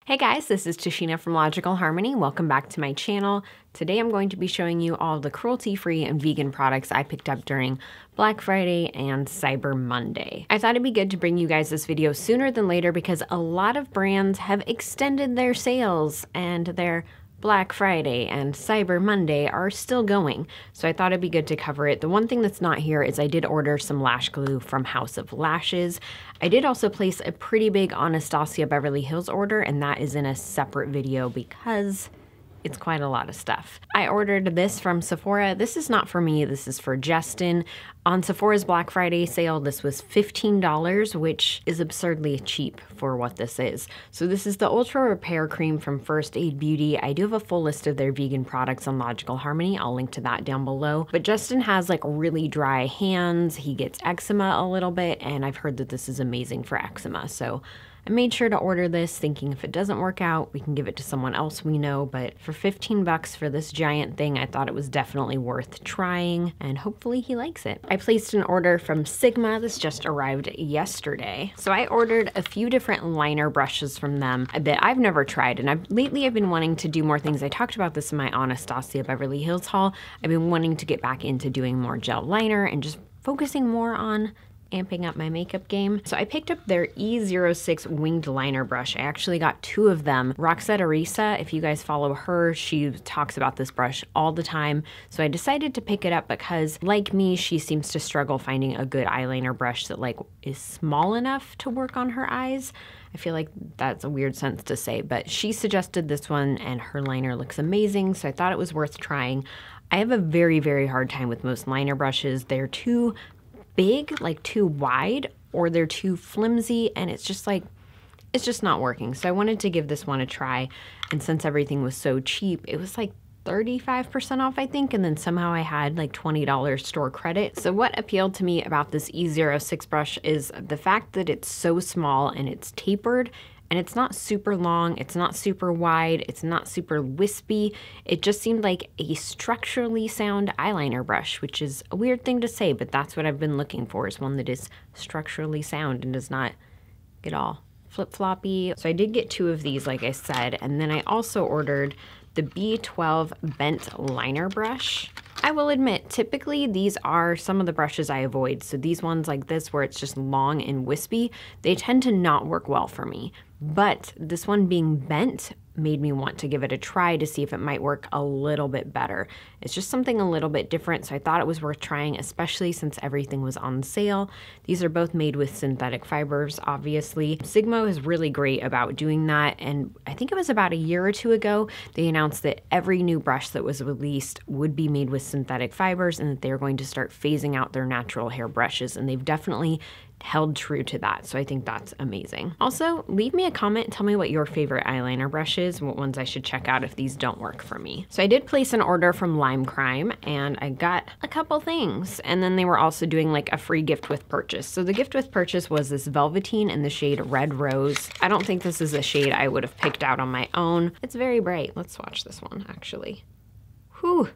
Hey guys, this is Tashina from Logical Harmony. Welcome back to my channel. Today I'm going to be showing you all the cruelty-free and vegan products I picked up during Black Friday and Cyber Monday. I thought it'd be good to bring you guys this video sooner than later because a lot of brands have extended their sales and their Black Friday and Cyber Monday are still going, so I thought it'd be good to cover it. The one thing that's not here is I did order some lash glue from House of Lashes. I did also place a pretty big Anastasia Beverly Hills order, and that is in a separate video because it's quite a lot of stuff. I ordered this from Sephora. This is not for me, this is for Justin. On Sephora's Black Friday sale, this was $15, which is absurdly cheap for what this is. So this is the Ultra Repair Cream from First Aid Beauty. I do have a full list of their vegan products on Logical Harmony. I'll link to that down below. But Justin has like really dry hands. He gets eczema a little bit, and I've heard that this is amazing for eczema. So I made sure to order this thinking if it doesn't work out, we can give it to someone else we know, but for 15 bucks for this giant thing, I thought it was definitely worth trying, and hopefully he likes it. I placed an order from Sigma. This just arrived yesterday. So I ordered a few different liner brushes from them that I've never tried, and lately I've been wanting to do more things. I talked about this in my Anastasia Beverly Hills haul. I've been wanting to get back into doing more gel liner and just focusing more on amping up my makeup game. So I picked up their E06 winged liner brush. I actually got two of them. Roxette Arisa, if you guys follow her, she talks about this brush all the time. So I decided to pick it up because, like me, she seems to struggle finding a good eyeliner brush that like is small enough to work on her eyes. I feel like that's a weird sentence to say, but she suggested this one and her liner looks amazing, so I thought it was worth trying. I have a very, very hard time with most liner brushes. They're too big, like too wide, or they're too flimsy, and it's just not working. So I wanted to give this one a try, and since everything was so cheap, it was like 35% off, I think, and then somehow I had like $20 store credit. So what appealed to me about this E06 brush is the fact that it's so small and it's tapered, and it's not super long, it's not super wide, it's not super wispy. It just seemed like a structurally sound eyeliner brush, which is a weird thing to say, but that's what I've been looking for, is one that is structurally sound and does not get all flip-floppy. So I did get two of these, like I said, and then I also ordered the B12 Bent Liner Brush. I will admit, typically these are some of the brushes I avoid. So these ones like this, where it's just long and wispy, they tend to not work well for me. But this one being bent made me want to give it a try to see if it might work a little bit better. It's just something a little bit different, so I thought it was worth trying, especially since everything was on sale. These are both made with synthetic fibers, obviously. Sigma is really great about doing that, and I think it was about a year or two ago, they announced that every new brush that was released would be made with synthetic fibers and that they were going to start phasing out their natural hair brushes, and they've definitely held true to that, so I think that's amazing. Also, leave me a comment and tell me what your favorite eyeliner brush is, what ones I should check out if these don't work for me. So I did place an order from Lime Crime, and I got a couple things, and then they were also doing like a free gift with purchase. So the gift with purchase was this Velveteen in the shade Red Rose. I don't think this is a shade I would have picked out on my own. It's very bright. Let's swatch this one, actually. Whew.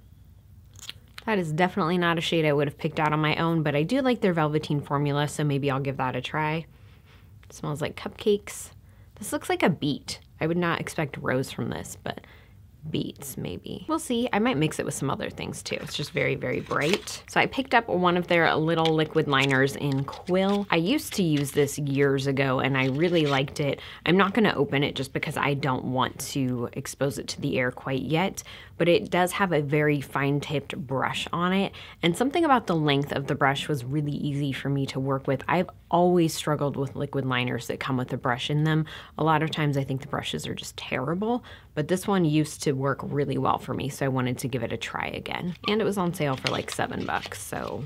That is definitely not a shade I would have picked out on my own, but I do like their Velveteen formula, so maybe I'll give that a try. It smells like cupcakes. This looks like a beet. I would not expect rose from this, but beets maybe. We'll see. I might mix it with some other things too. It's just very, very bright. So I picked up one of their little liquid liners in Quill. I used to use this years ago and I really liked it. I'm not gonna open it just because I don't want to expose it to the air quite yet, but it does have a very fine-tipped brush on it, and something about the length of the brush was really easy for me to work with. I've always struggled with liquid liners that come with a brush in them. A lot of times I think the brushes are just terrible, but this one used to work really well for me, so I wanted to give it a try again. And it was on sale for like $7, so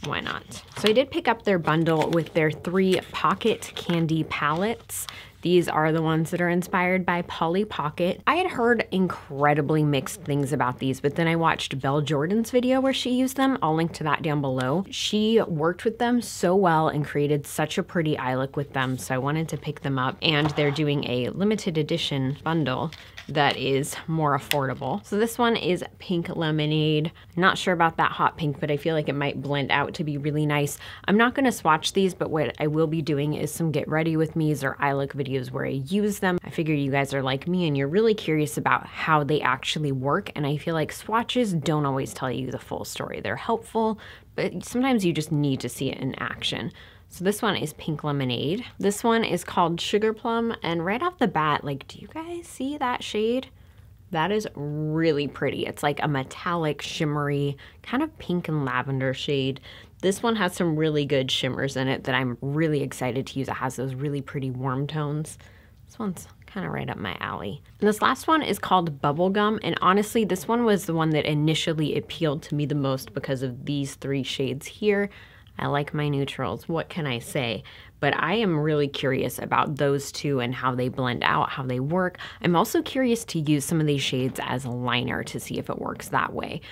why not? So I did pick up their bundle with their 3 pocket candy palettes. These are the ones that are inspired by Polly Pocket. I had heard incredibly mixed things about these, but then I watched Belle Jordan's video where she used them. I'll link to that down below. She worked with them so well and created such a pretty eye look with them, so I wanted to pick them up. And they're doing a limited edition bundle that is more affordable. So this one is Pink Lemonade. Not sure about that hot pink, but I feel like it might blend out to be really nice. I'm not gonna swatch these, but what I will be doing is some get ready with me's or eye look videos videos where I use them. I figure you guys are like me and you're really curious about how they actually work, and I feel like swatches don't always tell you the full story. They're helpful, but sometimes you just need to see it in action. So this one is Pink Lemonade. This one is called Sugar Plum, and right off the bat, like, do you guys see that shade? That is really pretty. It's like a metallic, shimmery, kind of pink and lavender shade. This one has some really good shimmers in it that I'm really excited to use. It has those really pretty warm tones. This one's kind of right up my alley. And this last one is called Bubblegum, and honestly, this one was the one that initially appealed to me the most because of these 3 shades here. I like my neutrals, what can I say? But I am really curious about those 2 and how they blend out, how they work. I'm also curious to use some of these shades as a liner to see if it works that way.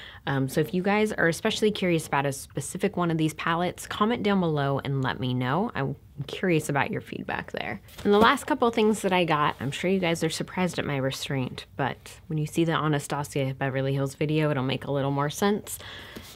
So if you guys are especially curious about a specific one of these palettes, comment down below and let me know. I'm curious about your feedback there. And the last couple of things that I got, I'm sure you guys are surprised at my restraint, but when you see the Anastasia Beverly Hills video, it'll make a little more sense.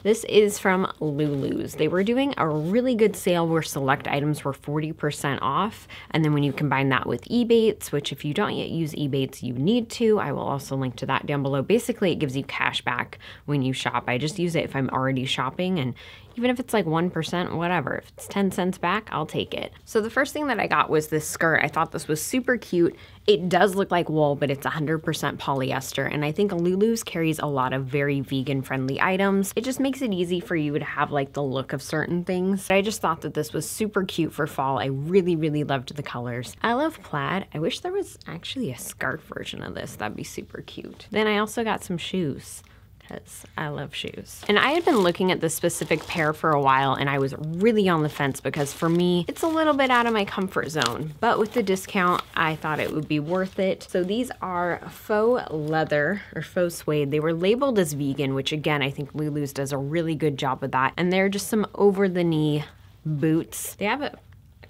This is from Lulu's. They were doing a really good sale where select items were 40% off. And then when you combine that with Ebates, which if you don't yet use Ebates, you need to. I will also link to that down below. Basically, it gives you cash back when you shop. I just use it if I'm already shopping, and even if it's like 1%, whatever. If it's 10 cents back, I'll take it. So the first thing that I got was this skirt. I thought this was super cute. It does look like wool, but it's 100% polyester. And I think Lulu's carries a lot of very vegan-friendly items. It just makes it easy for you to have like the look of certain things. But I just thought that this was super cute for fall. I really, really loved the colors. I love plaid. I wish there was actually a scarf version of this. That'd be super cute. Then I also got some shoes, because I love shoes. And I had been looking at this specific pair for a while, and I was really on the fence because for me, it's a little bit out of my comfort zone. But with the discount, I thought it would be worth it. So these are faux leather or faux suede. They were labeled as vegan, which again, I think Lulu's does a really good job with that. And they're just some over-the-knee boots. They have a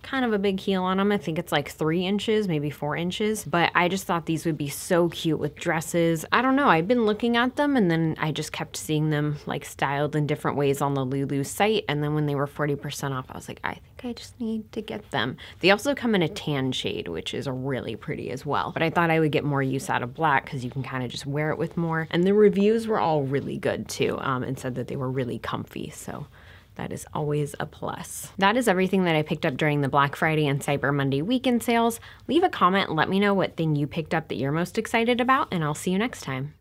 kind of a big heel on them. I think it's like 3 inches, maybe 4 inches, but I just thought these would be so cute with dresses. I don't know, I've been looking at them and then I just kept seeing them like styled in different ways on the Lulu site, and then when they were 40% off, I was like, I think I just need to get them. They also come in a tan shade, which is really pretty as well, but I thought I would get more use out of black because you can kind of just wear it with more, and the reviews were all really good too, and said that they were really comfy, so that is always a plus. That is everything that I picked up during the Black Friday and Cyber Monday weekend sales. Leave a comment and let me know what thing you picked up that you're most excited about, and I'll see you next time.